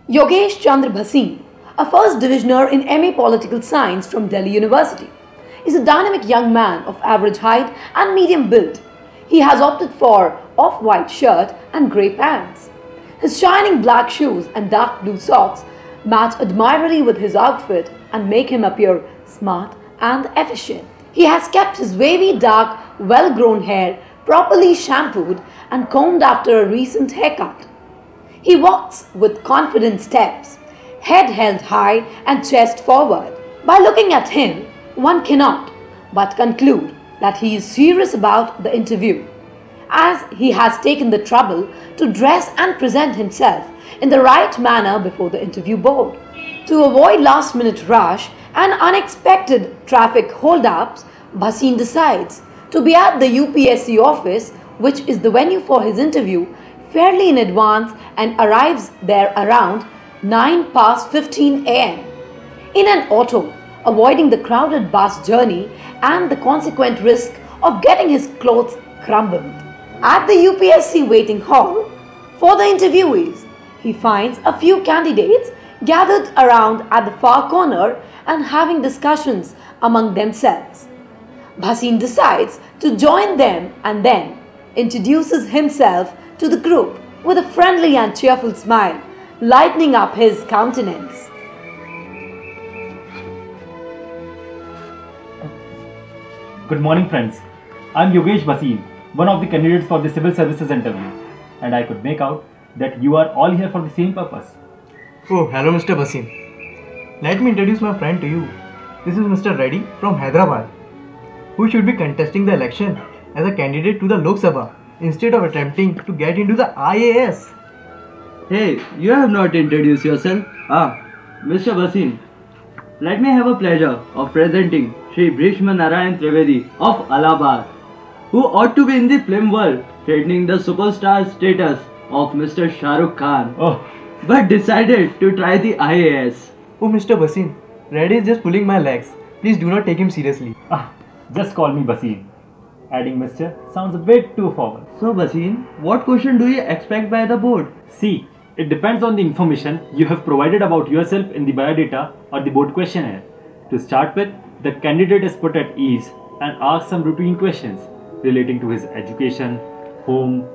Yogesh Chandra Bhasin, a first divisioner in MA Political Science from Delhi University, is a dynamic young man of average height and medium build. He has opted for off-white shirt and grey pants. His shining black shoes and dark blue socks match admirably with his outfit and make him appear smart and efficient. He has kept his wavy, dark, well-grown hair properly shampooed and combed after a recent haircut. He walks with confident steps, head held high and chest forward. By looking at him, one cannot but conclude that he is serious about the interview, as he has taken the trouble to dress and present himself in the right manner before the interview board. To avoid last-minute rush and unexpected traffic hold-ups, Bhasin decides to be at the UPSC office, which is the venue for his interview, fairly in advance and arrives there around 9 past 15 am. In an auto, avoiding the crowded bus journey and the consequent risk of getting his clothes crumbled. At the UPSC waiting hall for the interviewees, he finds a few candidates gathered around at the far corner and having discussions among themselves. Bhasin decides to join them and then introduces himself to the group with a friendly and cheerful smile, lightening up his countenance. Good morning, friends. I'm Yogesh Bhasin, one of the candidates for the civil services interview, and I could make out that you are all here for the same purpose. Oh, hello Mr. Bhasin. Let me introduce my friend to you. This is Mr. Reddy from Hyderabad, who should be contesting the election as a candidate to the Lok Sabha instead of attempting to get into the IAS. Hey, you have not introduced yourself. Mr. Bhasin, let me have a pleasure of presenting Shri Bhishma Narayan Trivedi of Allahabad, who ought to be in the film world, threatening the superstar status of Mr. Shah Rukh Khan, but decided to try the IAS. Oh, Mr. Bhasin, Reddy is just pulling my legs. Please do not take him seriously. Just call me Bhasin. Adding Mr. sounds a bit too formal. So Bhasin, what question do you expect by the board? See, it depends on the information you have provided about yourself in the biodata or the board questionnaire. To start with, the candidate is put at ease and asked some routine questions relating to his education, home,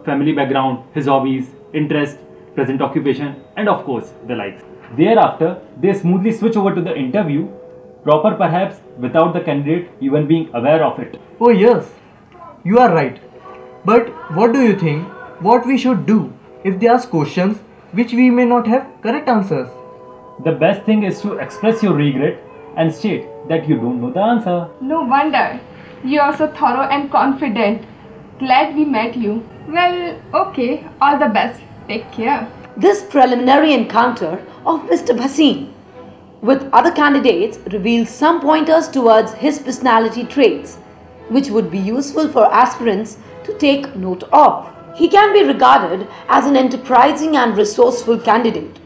family background, his hobbies, interest, present occupation, and of course the likes. Thereafter, they smoothly switch over to the interview, proper perhaps without the candidate even being aware of it. Oh yes, you are right. But what do you think what we should do if they ask questions which we may not have correct answers? The best thing is to express your regret and state that you don't know the answer. No wonder. You are so thorough and confident. Glad we met you. Well, okay. All the best. Take care. This preliminary encounter of Mr. Bhasin with other candidates reveals some pointers towards his personality traits, which would be useful for aspirants to take note of. He can be regarded as an enterprising and resourceful candidate.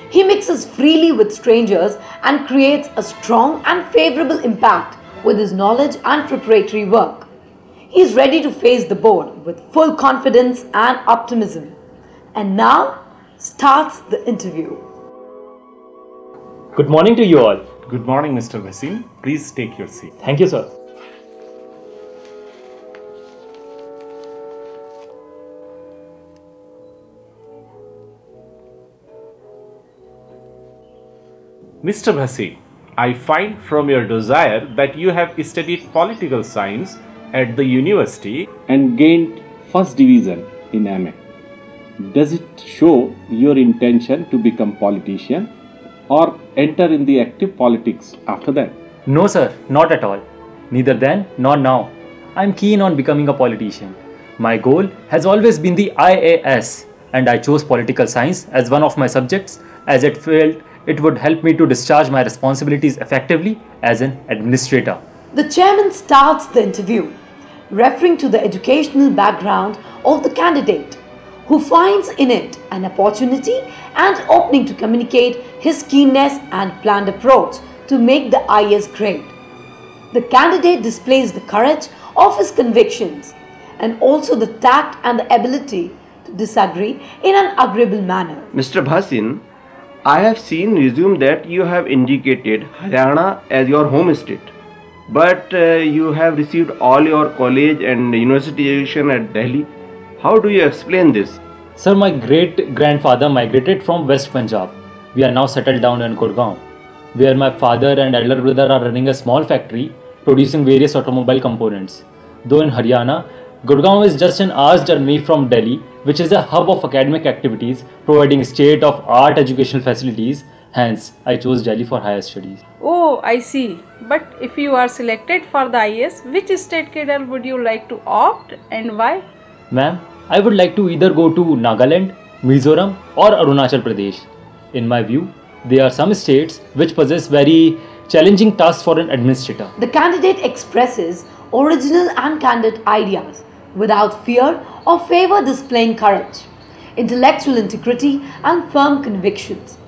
He mixes freely with strangers and creates a strong and favorable impact with his knowledge and preparatory work. He is ready to face the board with full confidence and optimism. And now starts the interview. Good morning to you all. Good morning, Mr. Bhasin. Please take your seat. Thank you, sir. Mr. Bhasin, I find from your desire that you have studied political science at the university and gained first division in MA. Does it show your intention to become politician or enter in the active politics after that? No, sir, not at all. Neither then nor now. I am keen on becoming a politician. My goal has always been the IAS, and I chose political science as one of my subjects as it felt it would help me to discharge my responsibilities effectively as an administrator. The chairman starts the interview, referring to the educational background of the candidate, who finds in it an opportunity and opening to communicate his keenness and planned approach to make the IAS grade. The candidate displays the courage of his convictions and also the tact and the ability to disagree in an agreeable manner. Mr. Bhasin, I have seen resume that you have indicated Haryana as your home state, but you have received all your college and university education at Delhi. How do you explain this? Sir, my great grandfather migrated from West Punjab. We are now settled down in Gurgaon, where my father and elder brother are running a small factory producing various automobile components. Though in Haryana, Gurgaon is just an hour's journey from Delhi, which is a hub of academic activities providing state-of-art educational facilities. Hence, I chose Delhi for higher studies. Oh, I see. But if you are selected for the IAS, which state cadre would you like to opt and why? Ma'am, I would like to either go to Nagaland, Mizoram or Arunachal Pradesh. In my view, there are some states which possess very challenging tasks for an administrator. The candidate expresses original and candid ideas without fear or favor, displaying courage, intellectual integrity and firm convictions.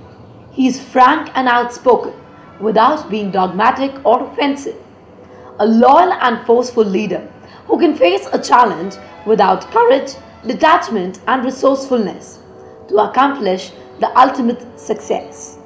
He is frank and outspoken without being dogmatic or offensive. A loyal and forceful leader who can face a challenge without courage, detachment and resourcefulness to accomplish the ultimate success.